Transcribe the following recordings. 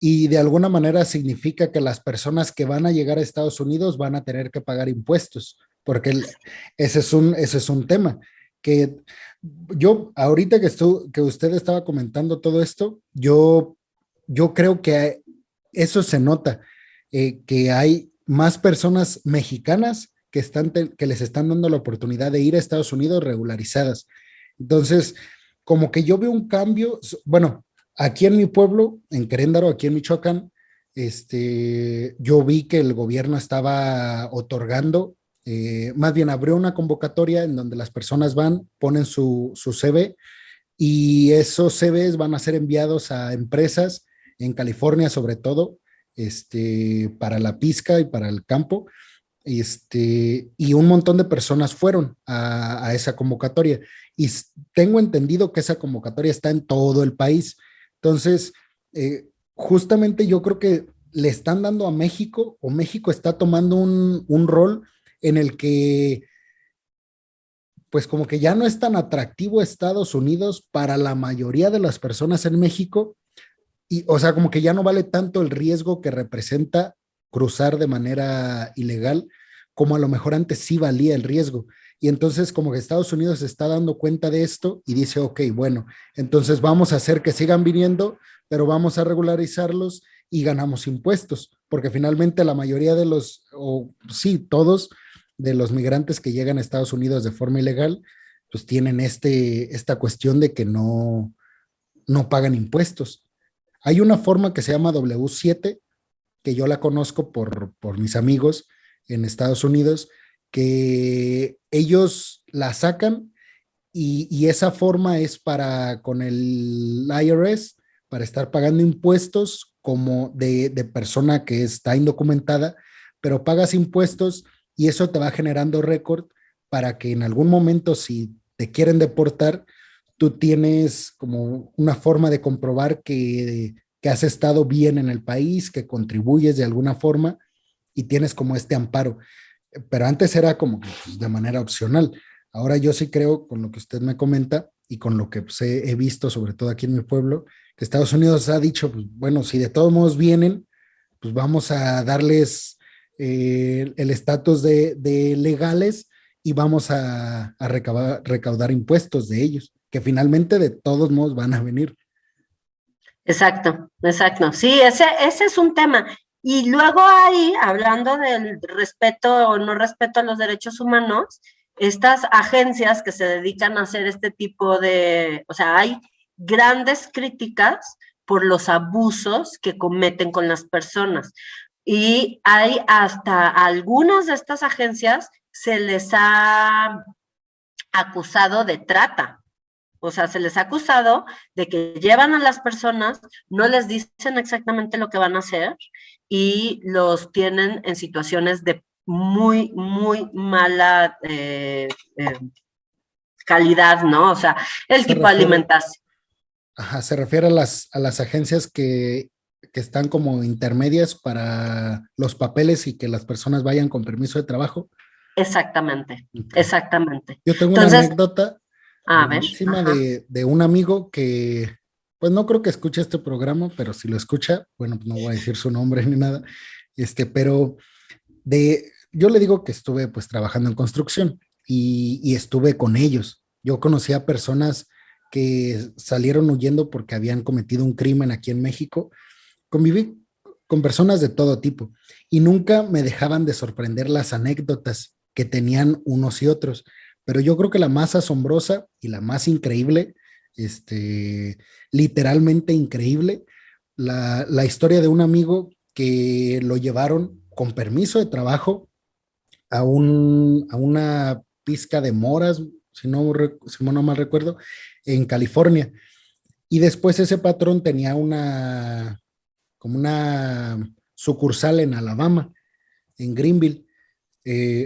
y de alguna manera significa que las personas que van a llegar a Estados Unidos van a tener que pagar impuestos, porque ese es un tema que yo, ahorita que usted estaba comentando todo esto, yo creo que eso se nota, que hay más personas mexicanas que les están dando la oportunidad de ir a Estados Unidos regularizadas. Entonces, como que yo veo un cambio, bueno, aquí en mi pueblo, en Queréndaro, aquí en Michoacán, yo vi que el gobierno estaba otorgando, más bien abrió una convocatoria en donde las personas van, ponen su CV y esos CVs van a ser enviados a empresas en California sobre todo, para la pizca y para el campo, y un montón de personas fueron a esa convocatoria. Y tengo entendido que esa convocatoria está en todo el país. Entonces, justamente yo creo que le están dando a México, o México está tomando un rol en el que, pues como que ya no es tan atractivo Estados Unidos para la mayoría de las personas en México, y o sea, como que ya no vale tanto el riesgo que representa cruzar de manera ilegal, como a lo mejor antes sí valía el riesgo. Y entonces como que Estados Unidos se está dando cuenta de esto y dice, ok, bueno, entonces vamos a hacer que sigan viniendo, pero vamos a regularizarlos y ganamos impuestos, porque finalmente la mayoría de los, o sí, todos de los migrantes que llegan a Estados Unidos de forma ilegal, pues tienen esta cuestión de que no pagan impuestos. Hay una forma que se llama W7, que yo la conozco por mis amigos en Estados Unidos, que ellos la sacan y esa forma es para con el IRS, para estar pagando impuestos como de persona que está indocumentada, pero pagas impuestos y eso te va generando récord para que en algún momento, si te quieren deportar, tú tienes como una forma de comprobar que has estado bien en el país, que contribuyes de alguna forma y tienes como este amparo. Pero antes era como que, pues, de manera opcional. Ahora yo sí creo, con lo que usted me comenta y con lo que pues, he visto, sobre todo aquí en mi pueblo, que Estados Unidos ha dicho, pues, bueno, si de todos modos vienen, pues vamos a darles el estatus de legales y vamos a recaudar impuestos de ellos, que finalmente de todos modos van a venir. Exacto, exacto. Sí, ese es un tema. Y luego hay, hablando del respeto o no respeto a los derechos humanos, estas agencias que se dedican a hacer este tipo de, o sea, hay grandes críticas por los abusos que cometen con las personas. Y hay hasta algunas de estas agencias se les ha acusado de trata. O sea, se les ha acusado de que llevan a las personas, no les dicen exactamente lo que van a hacer y los tienen en situaciones de muy, muy mala calidad, ¿no? O sea, el Se tipo de refiere, alimentación. ajá, se refiere a las agencias que están como intermedias para los papeles y que las personas vayan con permiso de trabajo. Exactamente, Okay. exactamente. Yo tengo una Entonces, anécdota a ver, buenísima ajá. de un amigo que, pues no creo que escuche este programa, pero si lo escucha, bueno, pues no voy a decir su nombre ni nada, pero yo le digo que estuve pues trabajando en construcción y estuve con ellos. Yo conocí a personas que salieron huyendo porque habían cometido un crimen aquí en México. Conviví con personas de todo tipo y nunca me dejaban de sorprender las anécdotas que tenían unos y otros. Pero yo creo que la más asombrosa y la más increíble, literalmente increíble, la historia de un amigo que lo llevaron con permiso de trabajo a una pizca de moras, si no mal recuerdo, en California. Y después ese patrón tenía como una sucursal en Alabama, en Greenville,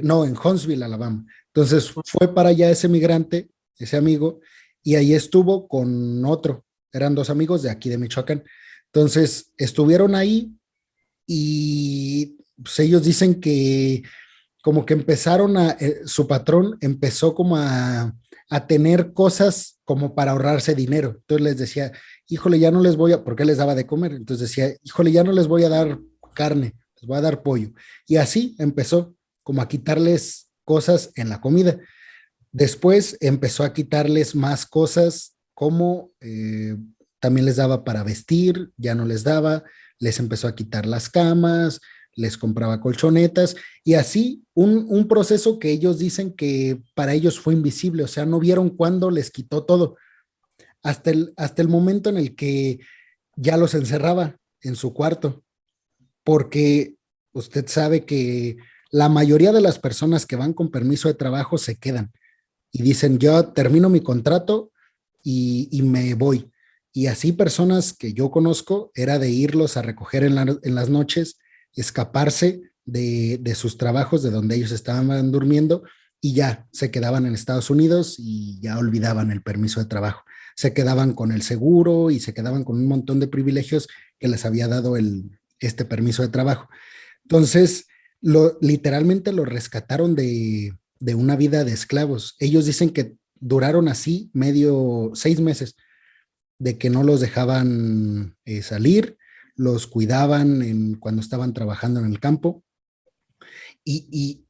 no, en Huntsville, Alabama. Entonces fue para allá ese migrante, ese amigo, y ahí estuvo con otro, eran dos amigos de aquí de Michoacán. Entonces estuvieron ahí y pues, ellos dicen que como que empezaron su patrón empezó como a tener cosas como para ahorrarse dinero. Entonces les decía, híjole, ya no les voy a, porque les daba de comer, entonces decía, híjole, ya no les voy a dar carne, les voy a dar pollo. Y así empezó como a quitarles cosas en la comida. Después empezó a quitarles más cosas como también les daba para vestir, ya no les daba, les empezó a quitar las camas, les compraba colchonetas y así un proceso que ellos dicen que para ellos fue invisible, o sea, no vieron cuándo les quitó todo, hasta el momento en el que ya los encerraba en su cuarto, porque usted sabe que la mayoría de las personas que van con permiso de trabajo se quedan y dicen, yo termino mi contrato y me voy. Y así personas que yo conozco era de irlos a recoger en las noches, escaparse de sus trabajos, de donde ellos estaban durmiendo, y ya se quedaban en Estados Unidos y ya olvidaban el permiso de trabajo. Se quedaban con el seguro y se quedaban con un montón de privilegios que les había dado este permiso de trabajo. Entonces, literalmente lo rescataron de una vida de esclavos. Ellos dicen que duraron así 6 meses, de que no los dejaban salir, los cuidaban cuando estaban trabajando en el campo. Y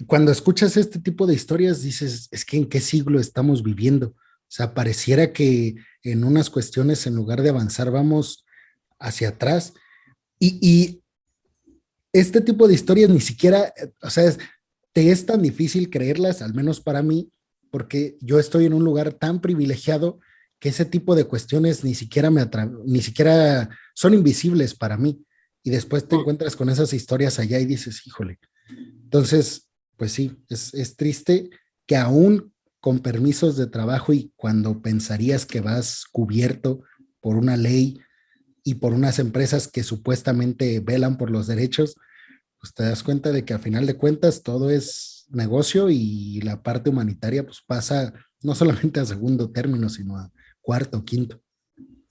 cuando escuchas este tipo de historias, dices, es que ¿en qué siglo estamos viviendo? O sea, pareciera que en unas cuestiones, en lugar de avanzar, vamos hacia atrás. Y este tipo de historias ni siquiera, o sea, te es tan difícil creerlas, al menos para mí, porque yo estoy en un lugar tan privilegiado que ese tipo de cuestiones ni siquiera son invisibles para mí. Y después te encuentras con esas historias allá y dices, híjole. Entonces, pues sí, es triste que aún con permisos de trabajo y cuando pensarías que vas cubierto por una ley y por unas empresas que supuestamente velan por los derechos, pues te das cuenta de que a final de cuentas todo es negocio y la parte humanitaria pues pasa no solamente a segundo término, sino a cuarto, quinto.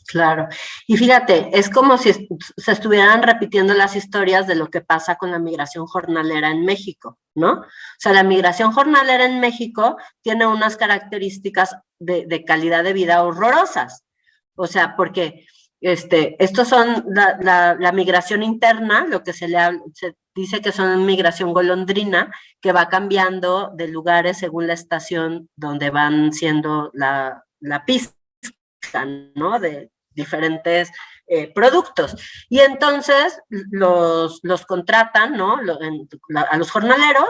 Claro. Y fíjate, es como si se estuvieran repitiendo las historias de lo que pasa con la migración jornalera en México, ¿no? O sea, la migración jornalera en México tiene unas características de calidad de vida horrorosas. O sea, porque estos son la migración interna, lo que se dice que son migración golondrina, que va cambiando de lugares según la estación donde van siendo la pista, ¿no? De diferentes productos. Y entonces los contratan, ¿no? A los jornaleros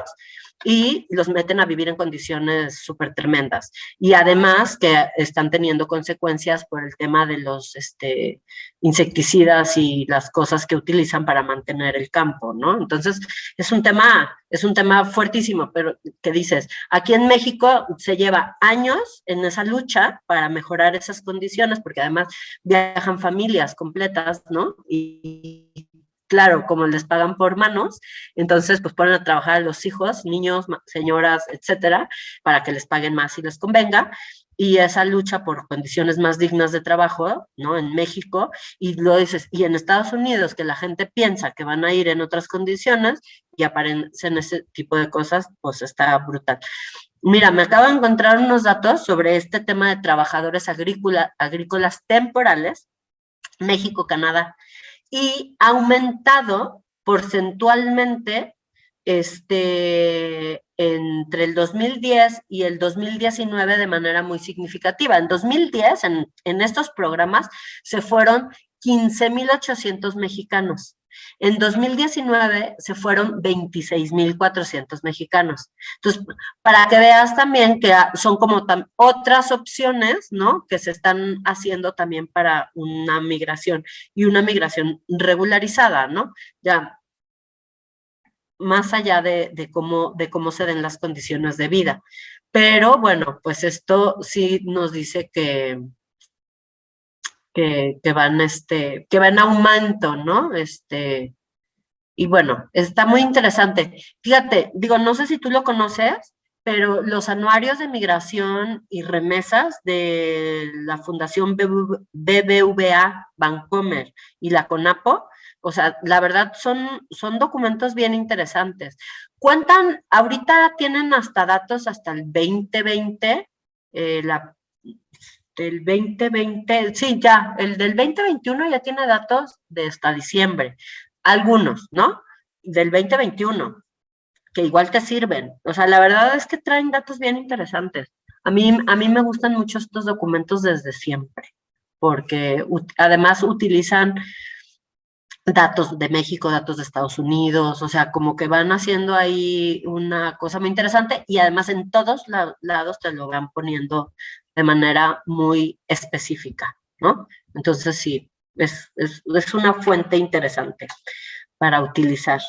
y los meten a vivir en condiciones súper tremendas. Y además que están teniendo consecuencias por el tema de los insecticidas y las cosas que utilizan para mantener el campo, ¿no? Entonces, es un tema fuertísimo, pero ¿qué dices? Aquí en México se lleva años en esa lucha para mejorar esas condiciones, porque además viajan familias completas, ¿no? Y claro, como les pagan por manos, entonces pues ponen a trabajar a los hijos, niños, señoras, etcétera, para que les paguen más si les convenga, y esa lucha por condiciones más dignas de trabajo, ¿no? En México, y lo dices, y en Estados Unidos, que la gente piensa que van a ir en otras condiciones y aparecen ese tipo de cosas, pues está brutal. Mira, me acabo de encontrar unos datos sobre este tema de trabajadores agrícolas temporales, México-Canadá, y ha aumentado porcentualmente entre el 2010 y el 2019 de manera muy significativa. En 2010, en estos programas, se fueron 15,800 mexicanos. En 2019 se fueron 26,400 mexicanos. Entonces, para que veas también que son como otras opciones, ¿no? Que se están haciendo también para una migración y una migración regularizada, ¿no? Ya más allá de cómo se den las condiciones de vida. Pero bueno, pues esto sí nos dice que va en aumento, ¿no? Y bueno, está muy interesante. Fíjate, digo, no sé si tú lo conoces, pero los anuarios de migración y remesas de la Fundación BBVA Bancomer y la CONAPO, o sea, la verdad son documentos bien interesantes. Cuentan, ahorita tienen hasta datos hasta el 2020, la el 2020, sí, ya, el del 2021 ya tiene datos de hasta diciembre, algunos, ¿no? Del 2021, que igual te sirven. O sea, la verdad es que traen datos bien interesantes. A mí me gustan mucho estos documentos desde siempre, porque además utilizan datos de México, datos de Estados Unidos, o sea, como que van haciendo ahí una cosa muy interesante y además en todos lados te lo van poniendo de manera muy específica, ¿no? Entonces sí, es una fuente interesante para utilizar.